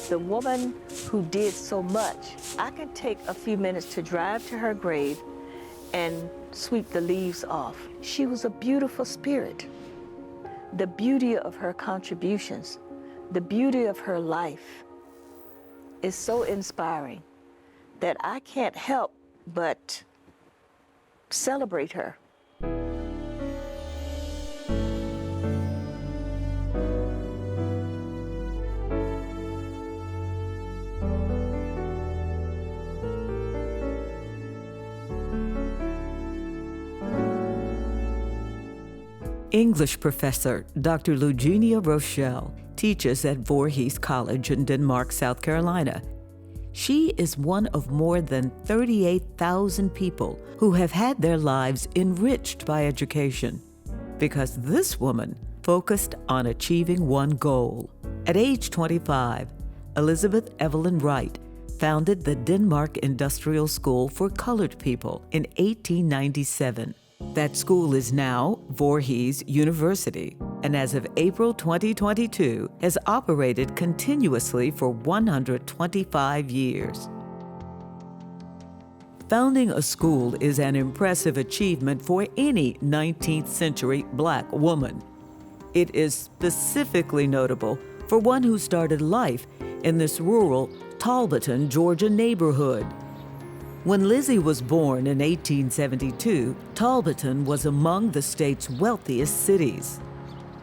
The woman who did so much, I can take a few minutes to drive to her grave and sweep the leaves off. She was a beautiful spirit. The beauty of her contributions, the beauty of her life is so inspiring that I can't help but celebrate her. English professor Dr. Eugenia Rochelle teaches at Voorhees College in Denmark, South Carolina. She is one of more than 38,000 people who have had their lives enriched by education, because this woman focused on achieving one goal. At age 25, Elizabeth Evelyn Wright founded the Denmark Industrial School for Colored People in 1897. That school is now Voorhees University, and as of April 2022, has operated continuously for 125 years. Founding a school is an impressive achievement for any 19th century Black woman. It is specifically notable for one who started life in this rural Talbotton, Georgia neighborhood. When Lizzie was born in 1872, Talbotton was among the state's wealthiest cities.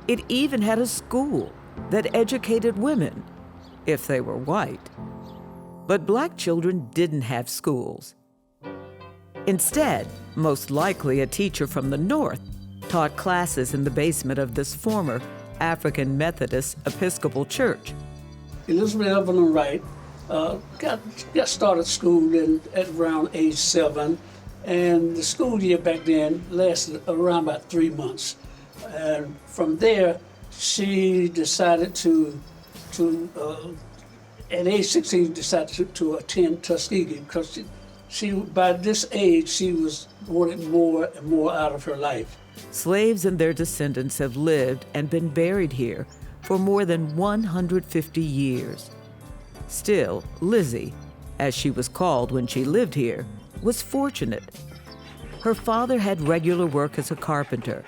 It even had a school that educated women, if they were white. But Black children didn't have schools. Instead, most likely a teacher from the North taught classes in the basement of this former African Methodist Episcopal church. Elizabeth Evelyn Wright got started school at around age 7, and the school year back then lasted around about 3 months. And from there, she decided at age 16, decided to attend Tuskegee, because she by this age, she was wanting more and more out of her life. Slaves and their descendants have lived and been buried here for more than 150 years. Still, Lizzie, as she was called when she lived here, was fortunate. Her father had regular work as a carpenter.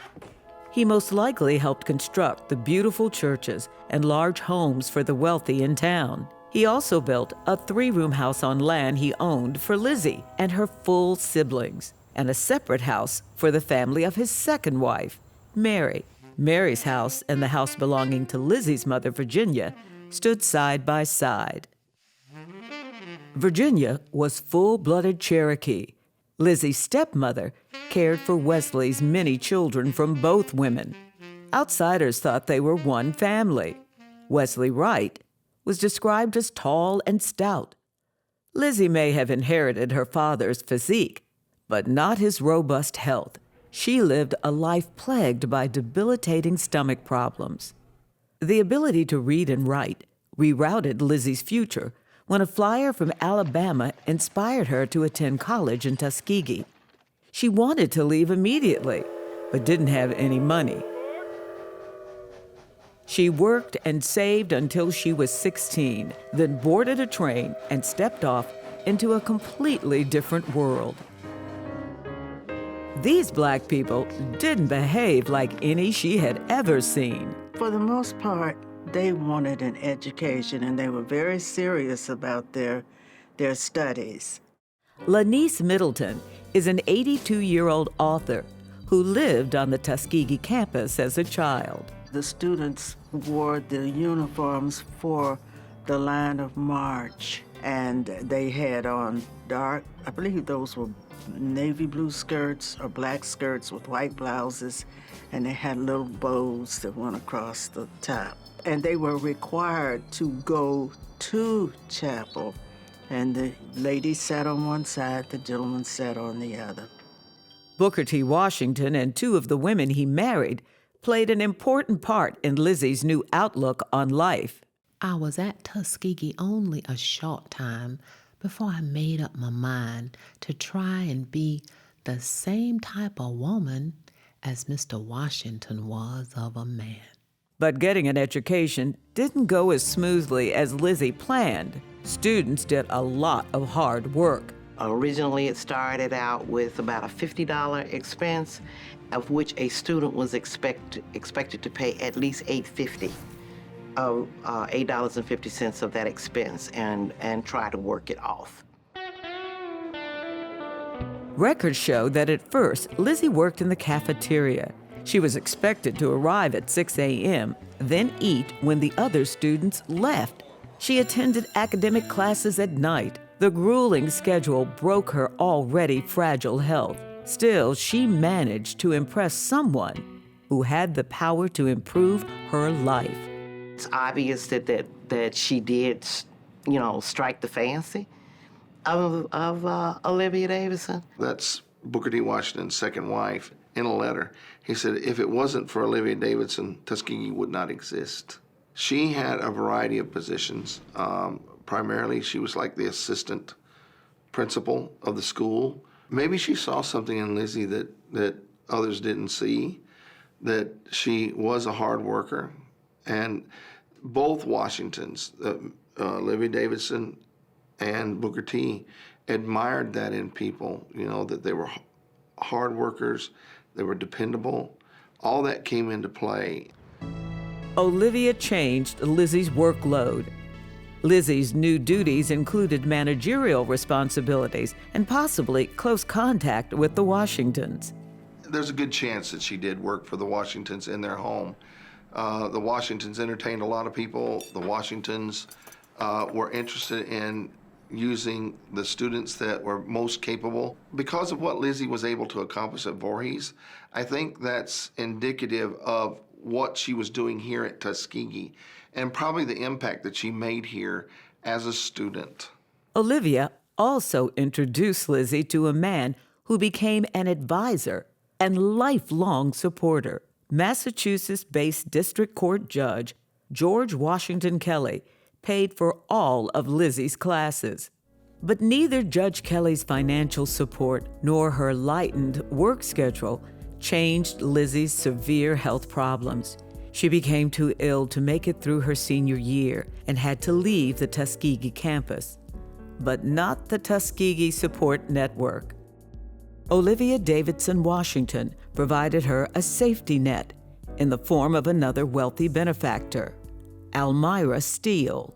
He most likely helped construct the beautiful churches and large homes for the wealthy in town. He also built a 3-room house on land he owned for Lizzie and her full siblings, and a separate house for the family of his second wife, Mary. Mary's house and the house belonging to Lizzie's mother, Virginia, stood side by side. Virginia was full-blooded Cherokee. Lizzie's stepmother cared for Wesley's many children from both women. Outsiders thought they were one family. Wesley Wright was described as tall and stout. Lizzie may have inherited her father's physique, but not his robust health. She lived a life plagued by debilitating stomach problems. The ability to read and write rerouted Lizzie's future when a flyer from Alabama inspired her to attend college in Tuskegee. She wanted to leave immediately, but didn't have any money. She worked and saved until she was 16, then boarded a train and stepped off into a completely different world. These Black people didn't behave like any she had ever seen. For the most part, they wanted an education, and they were very serious about their studies. Lanice Middleton is an 82-year-old author who lived on the Tuskegee campus as a child. The students wore the uniforms for the line of march, and they had on dark, I believe those were navy blue skirts or black skirts with white blouses, and they had little bows that went across the top. And they were required to go to chapel, and the ladies sat on one side, the gentlemen sat on the other. Booker T. Washington and 2 of the women he married played an important part in Lizzie's new outlook on life. I was at Tuskegee only a short time before I made up my mind to try and be the same type of woman as Mr. Washington was of a man. But getting an education didn't go as smoothly as Lizzie planned. Students did a lot of hard work. Originally, it started out with about a $50 expense, of which a student was expected to pay at least $8.50 of $8.50 of that expense and try to work it off. Records show that at first, Lizzie worked in the cafeteria. She was expected to arrive at 6 a.m., then eat when the other students left. She attended academic classes at night. The grueling schedule broke her already fragile health. Still, she managed to impress someone who had the power to improve her life. It's obvious that she did, strike the fancy of Olivia Davidson. That's Booker T. Washington's second wife. In a letter, he said, if it wasn't for Olivia Davidson, Tuskegee would not exist. She had a variety of positions. Primarily, she was like the assistant principal of the school. Maybe she saw something in Lizzie that others didn't see, that she was a hard worker. And both Washingtons, Olivia Davidson and Booker T, admired that in people, that they were hard workers, they were dependable. All that came into play. Olivia changed Lizzie's workload. Lizzie's new duties included managerial responsibilities and possibly close contact with the Washingtons. There's a good chance that she did work for the Washingtons in their home. The Washingtons entertained a lot of people. The Washingtons were interested in using the students that were most capable. Because of what Lizzie was able to accomplish at Voorhees, I think that's indicative of what she was doing here at Tuskegee and probably the impact that she made here as a student. Olivia also introduced Lizzie to a man who became an advisor and lifelong supporter. Massachusetts-based district court judge George Washington Kelly paid for all of Lizzie's classes. But neither Judge Kelly's financial support nor her lightened work schedule changed Lizzie's severe health problems. She became too ill to make it through her senior year and had to leave the Tuskegee campus, but not the Tuskegee Support Network. Olivia Davidson Washington provided her a safety net in the form of another wealthy benefactor, Almira Steele.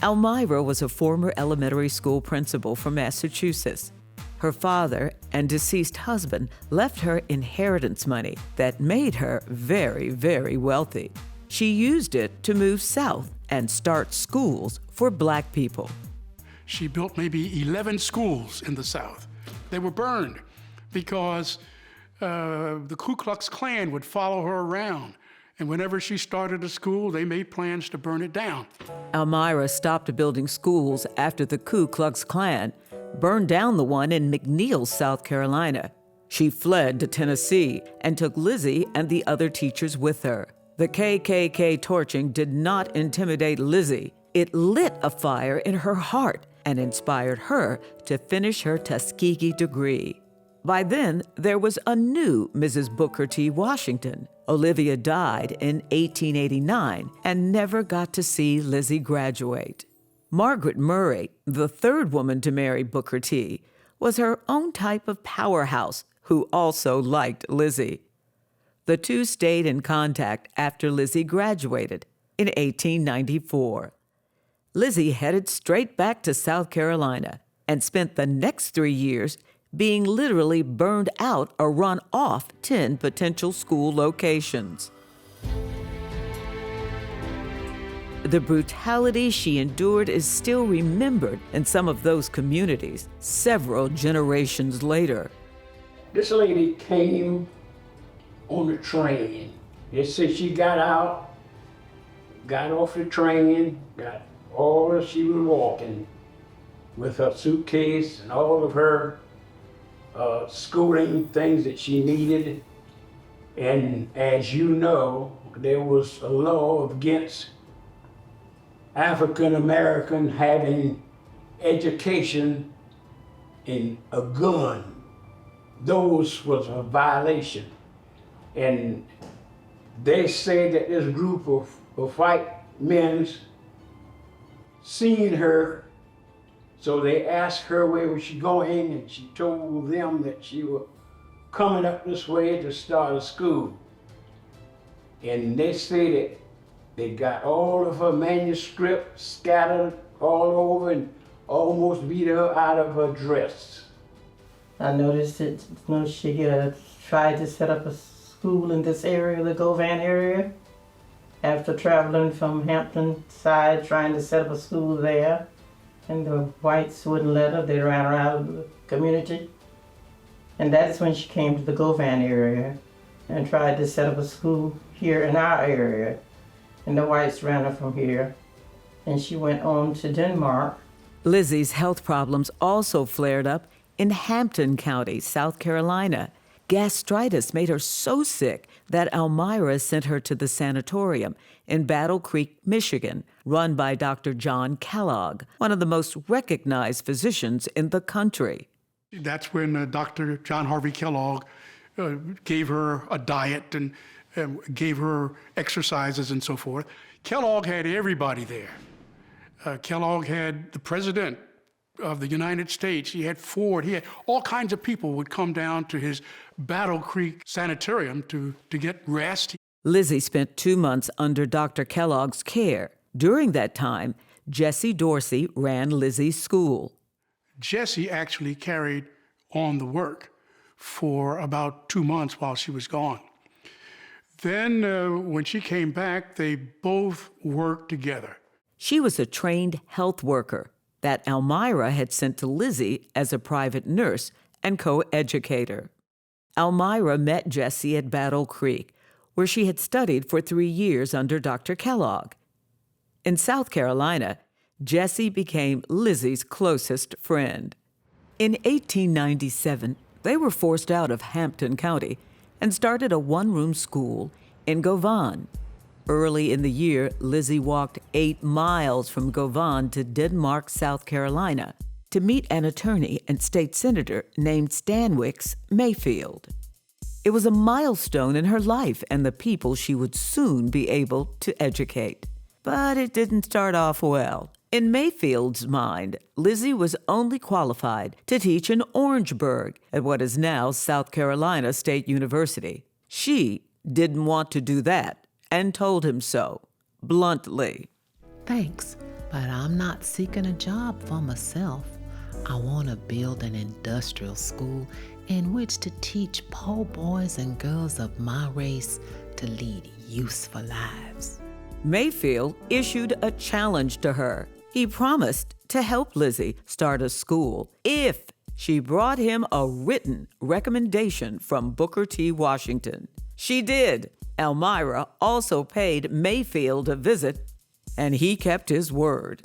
Almira was a former elementary school principal from Massachusetts. Her father and deceased husband left her inheritance money that made her very, very wealthy. She used it to move south and start schools for Black people. She built maybe 11 schools in the South. They were burned because the Ku Klux Klan would follow her around. And whenever she started a school, they made plans to burn it down. Almira stopped building schools after the Ku Klux Klan burned down the one in McNeil, South Carolina. She fled to Tennessee and took Lizzie and the other teachers with her. The KKK torching did not intimidate Lizzie. It lit a fire in her heart and inspired her to finish her Tuskegee degree. By then, there was a new Mrs. Booker T. Washington. Olivia died in 1889 and never got to see Lizzie graduate. Margaret Murray, the third woman to marry Booker T., was her own type of powerhouse who also liked Lizzie. The two stayed in contact after Lizzie graduated in 1894. Lizzie headed straight back to South Carolina and spent the next 3 years being literally burned out or run off 10 potential school locations. The brutality she endured is still remembered in some of those communities several generations later. This lady came on the train. They said she got out, got off the train, she was walking with her suitcase and all of her schooling things that she needed. And as you know, there was a law against African American having education in a gun. Those was a violation. And They say that this group of white men seen her, so they asked her where was she going, and she told them that she was coming up this way to start a school. And they say that they got all of her manuscripts scattered all over and almost beat her out of her dress. I noticed that she tried to set up a school in this area, the Govan area. After traveling from Hampton side, trying to set up a school there, and the whites wouldn't let her, they ran her out of the community. And that is when she came to the Govan area and tried to set up a school here in our area. And the whites ran her from here, and she went on to Denmark. Lizzie's health problems also flared up in Hampton County, South Carolina. Gastritis made her so sick that Elmira sent her to the sanatorium in Battle Creek, Michigan, run by Dr. John Kellogg, one of the most recognized physicians in the country. That's when Dr. John Harvey Kellogg gave her a diet and gave her exercises and so forth. Kellogg had everybody there. Kellogg had the president of the United States. He had Ford. He had all kinds of people would come down to his Battle Creek Sanitarium to get rest. Lizzie spent 2 months under Dr. Kellogg's care. During that time, Jessie Dorsey ran Lizzie's school. Jessie actually carried on the work for about 2 months while she was gone. Then when she came back, they both worked together. She was a trained health worker that Elmira had sent to Lizzie as a private nurse and co-educator. Elmira met Jessie at Battle Creek, where she had studied for 3 years under Dr. Kellogg. In South Carolina, Jessie became Lizzie's closest friend. In 1897, they were forced out of Hampton County and started a one-room school in Govan. Early in the year, Lizzie walked 8 miles from Govan to Denmark, South Carolina, to meet an attorney and state senator named Stanwix Mayfield. It was a milestone in her life and the people she would soon be able to educate. But it didn't start off well. In Mayfield's mind, Lizzie was only qualified to teach in Orangeburg at what is now South Carolina State University. She didn't want to do that and told him so, bluntly. Thanks, but I'm not seeking a job for myself. I want to build an industrial school in which to teach poor boys and girls of my race to lead useful lives. Mayfield issued a challenge to her. He promised to help Lizzie start a school if she brought him a written recommendation from Booker T. Washington. She did. Elmira also paid Mayfield a visit, and he kept his word.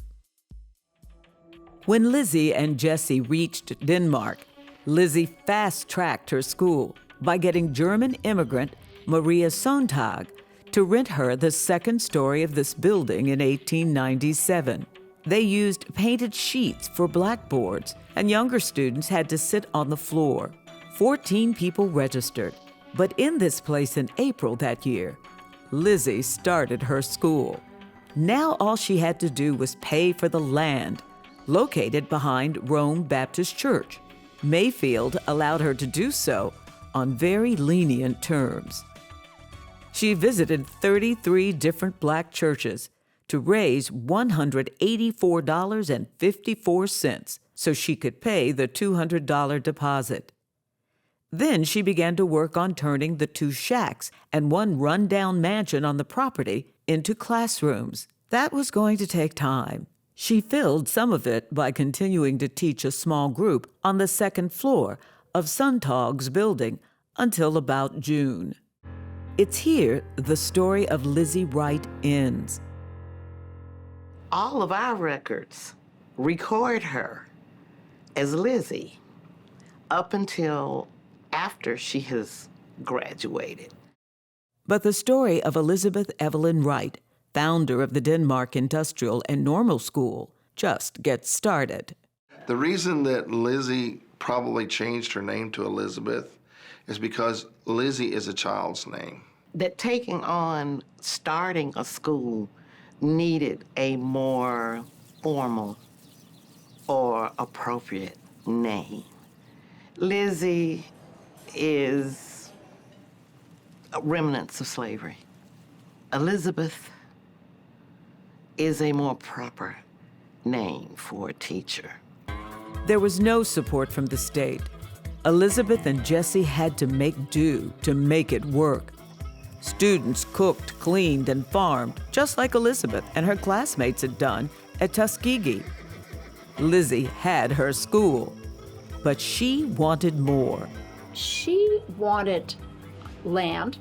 When Lizzie and Jessie reached Denmark, Lizzie fast-tracked her school by getting German immigrant Maria Sontag to rent her the second story of this building in 1897. They used painted sheets for blackboards, and younger students had to sit on the floor. 14 people registered. But in this place in April that year, Lizzie started her school. Now all she had to do was pay for the land, located behind Rome Baptist Church. Mayfield allowed her to do so on very lenient terms. She visited 33 different black churches to raise $184.54 so she could pay the $200 deposit. Then she began to work on turning the 2 shacks and 1 rundown mansion on the property into classrooms. That was going to take time. She filled some of it by continuing to teach a small group on the 2nd floor of Sontag's building until about June. It's here the story of Lizzie Wright ends. All of our records record her as Lizzie up until after she has graduated. But the story of Elizabeth Evelyn Wright, founder of the Denmark Industrial and Normal School, just gets started. The reason that Lizzie probably changed her name to Elizabeth is because Lizzie is a child's name. that starting a school needed a more formal or appropriate name. Lizzie is remnants of slavery. Elizabeth is a more proper name for a teacher. There was no support from the state. Elizabeth and Jessie had to make do to make it work. Students cooked, cleaned, and farmed, just like Elizabeth and her classmates had done at Tuskegee. Lizzie had her school, but she wanted more. She wanted land.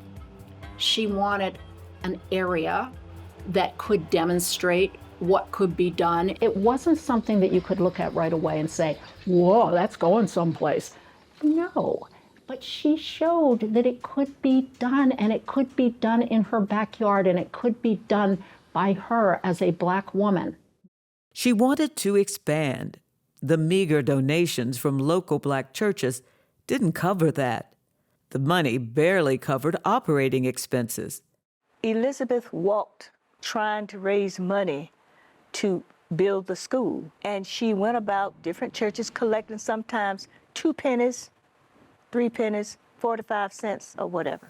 She wanted an area that could demonstrate what could be done. It wasn't something that you could look at right away and say, whoa, that's going someplace. No, but she showed that it could be done, and it could be done in her backyard, and it could be done by her as a Black woman. She wanted to expand. The meager donations from local Black churches didn't cover that. The money barely covered operating expenses. Elizabeth walked trying to raise money to build the school. And she went about different churches collecting sometimes 2 pennies, 3 pennies, 45 cents, or whatever.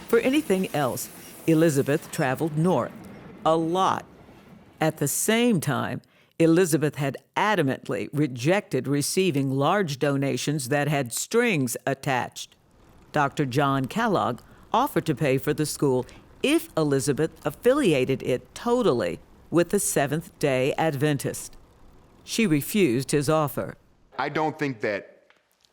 For anything else, Elizabeth traveled north, a lot. At the same time, Elizabeth had adamantly rejected receiving large donations that had strings attached. Dr. John Kellogg offered to pay for the school if Elizabeth affiliated it totally with the Seventh-day Adventist. She refused his offer. I don't think that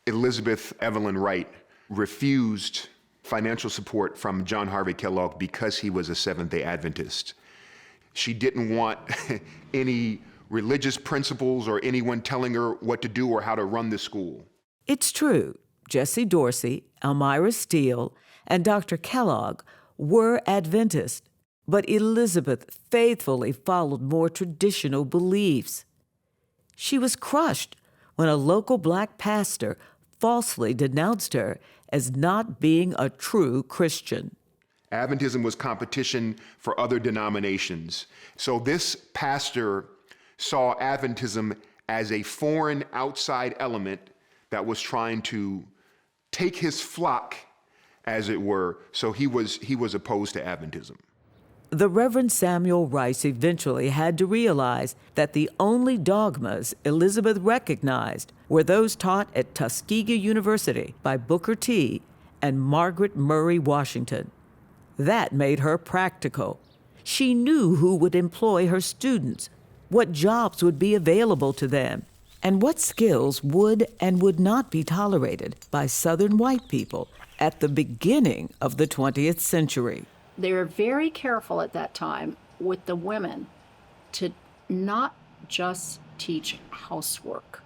Elizabeth Evelyn Wright refused financial support from John Harvey Kellogg because he was a Seventh-day Adventist. She didn't want any religious principles or anyone telling her what to do or how to run the school. It's true. Jessie Dorsey, Elmira Steele, and Dr. Kellogg were Adventist, but Elizabeth faithfully followed more traditional beliefs. She was crushed when a local Black pastor falsely denounced her as not being a true Christian. Adventism was competition for other denominations. So this pastor saw Adventism as a foreign outside element that was trying to take his flock, as it were, so he was opposed to Adventism. The Reverend Samuel Rice eventually had to realize that the only dogmas Elizabeth recognized were those taught at Tuskegee University by Booker T. and Margaret Murray Washington. That made her practical. She knew who would employ her students, what jobs would be available to them, and what skills would and would not be tolerated by Southern white people at the beginning of the 20th century. They were very careful at that time with the women to not just teach housework.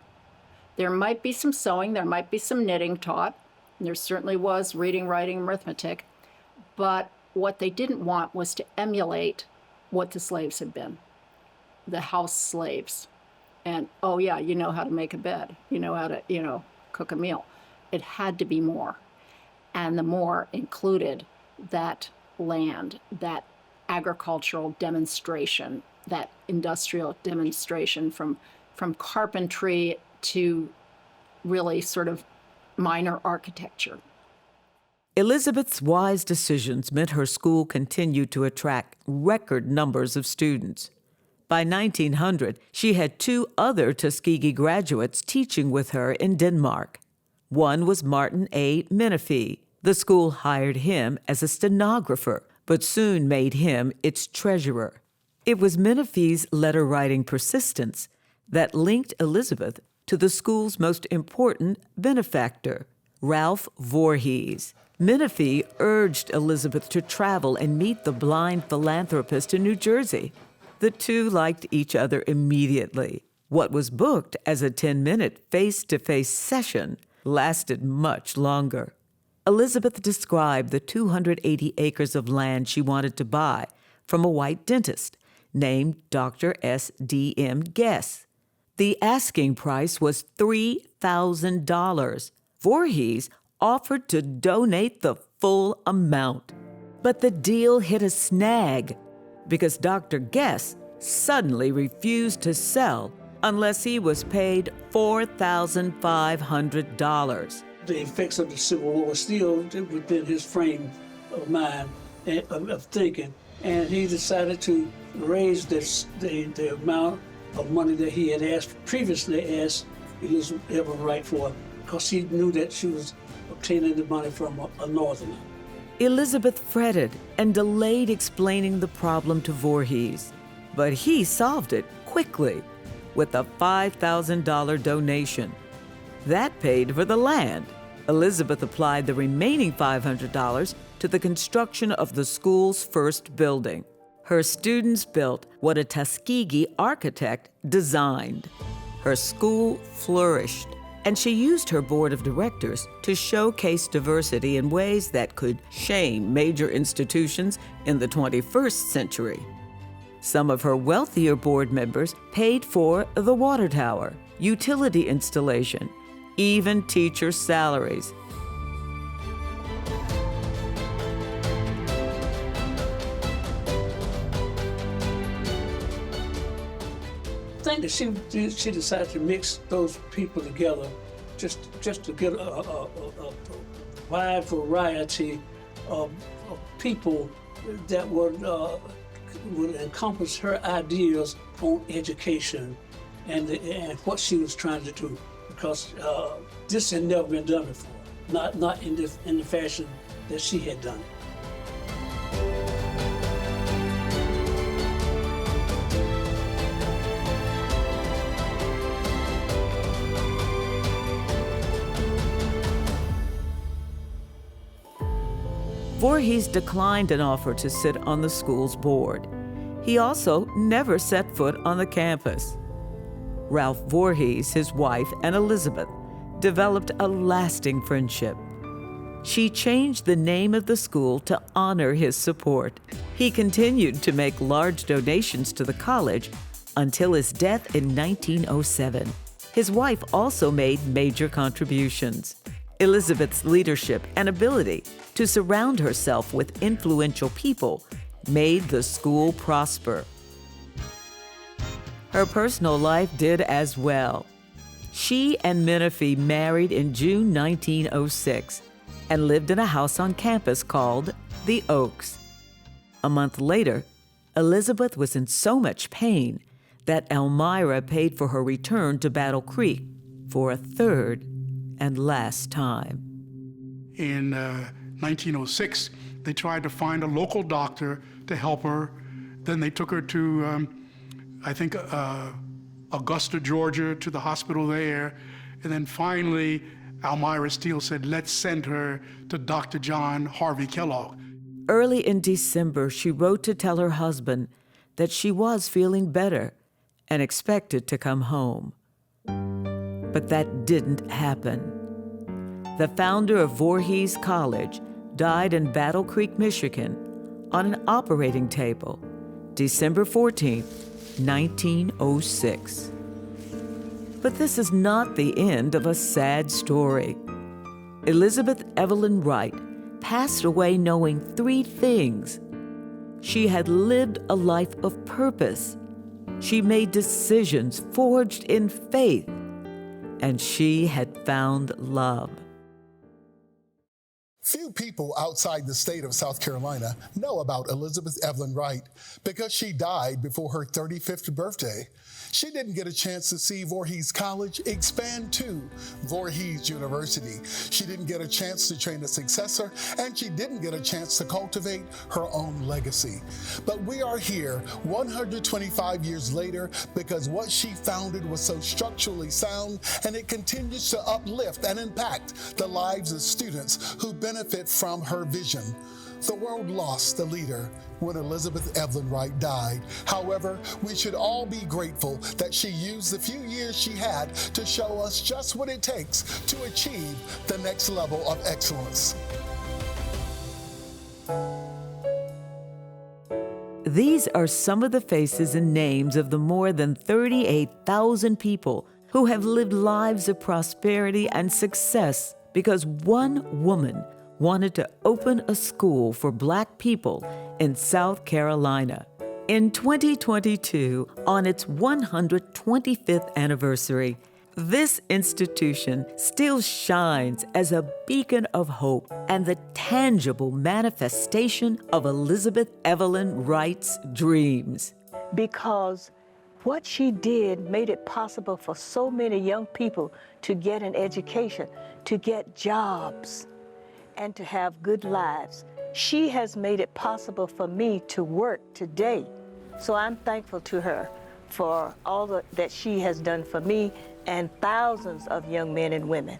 There might be some sewing, there might be some knitting taught, and there certainly was reading, writing, arithmetic, but what they didn't want was to emulate what the slaves had been, the house slaves. And, oh yeah, you know how to make a bed, you know how to, cook a meal. It had to be more. And the more included that land, that agricultural demonstration, that industrial demonstration from carpentry to really sort of minor architecture. Elizabeth's wise decisions meant her school continued to attract record numbers of students. By 1900, she had 2 other Tuskegee graduates teaching with her in Denmark. One was Martin A. Menifee. The school hired him as a stenographer, but soon made him its treasurer. It was Menifee's letter-writing persistence that linked Elizabeth to the school's most important benefactor, Ralph Voorhees. Menifee urged Elizabeth to travel and meet the blind philanthropist in New Jersey. The two liked each other immediately. What was booked as a 10-minute face-to-face session lasted much longer. Elizabeth described the 280 acres of land she wanted to buy from a white dentist named Dr. S.D.M. Guess. The asking price was $3,000. Voorhees offered to donate the full amount. But the deal hit a snag because Dr. Guess suddenly refused to sell unless he was paid $4,500. The effects of the Civil War were still within his frame of mind and of thinking, and he decided to raise the amount of money that he had previously asked Evelyn Wright for, because he knew that she was obtaining the money from a Northerner. Elizabeth fretted and delayed explaining the problem to Voorhees, but he solved it quickly with a $5,000 donation. That paid for the land. Elizabeth applied the remaining $500 to the construction of the school's first building. Her students built what a Tuskegee architect designed. Her school flourished, and she used her board of directors to showcase diversity in ways that could shame major institutions in the 21st century. Some of her wealthier board members paid for the water tower, utility installation, even teacher salaries. I think that she decided to mix those people together just to get a wide variety of people that would encompass her ideas on education and what she was trying to do, because this had never been done before, not in the fashion that she had done it. Voorhees declined an offer to sit on the school's board. He also never set foot on the campus. Ralph Voorhees, his wife, and Elizabeth developed a lasting friendship. She changed the name of the school to honor his support. He continued to make large donations to the college until his death in 1907. His wife also made major contributions. Elizabeth's leadership and ability to surround herself with influential people made the school prosper. Her personal life did as well. She and Menifee married in June 1906 and lived in a house on campus called the Oaks. A month later, Elizabeth was in so much pain that Elmira paid for her return to Battle Creek for a third and last time. In 1906, they tried to find a local doctor to help her. Then they took her to, Augusta, Georgia, to the hospital there. And then finally, Elmira Steele said, let's send her to Dr. John Harvey Kellogg. Early in December, she wrote to tell her husband that she was feeling better and expected to come home. But that didn't happen. The founder of Voorhees College died in Battle Creek, Michigan, on an operating table, December 14, 1906. But this is not the end of a sad story. Elizabeth Evelyn Wright passed away knowing three things. She had lived a life of purpose. She made decisions forged in faith. And she had found love. Few people outside the state of South Carolina know about Elizabeth Evelyn Wright because she died before her 35th birthday. She didn't get a chance to see Voorhees College expand to Voorhees University. She didn't get a chance to train a successor, and she didn't get a chance to cultivate her own legacy. But we are here 125 years later because what she founded was so structurally sound, and it continues to uplift and impact the lives of students who benefit from her vision. The world lost a leader when Elizabeth Evelyn Wright died. However, we should all be grateful that she used the few years she had to show us just what it takes to achieve the next level of excellence. These are some of the faces and names of the more than 38,000 people who have lived lives of prosperity and success because one woman wanted to open a school for Black people in South Carolina. In 2022, on its 125th anniversary, this institution still shines as a beacon of hope and the tangible manifestation of Elizabeth Evelyn Wright's dreams. Because what she did made it possible for so many young people to get an education, to get jobs, and to have good lives. She has made it possible for me to work today. So I'm thankful to her for all that she has done for me and thousands of young men and women,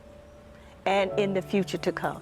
and in the future to come.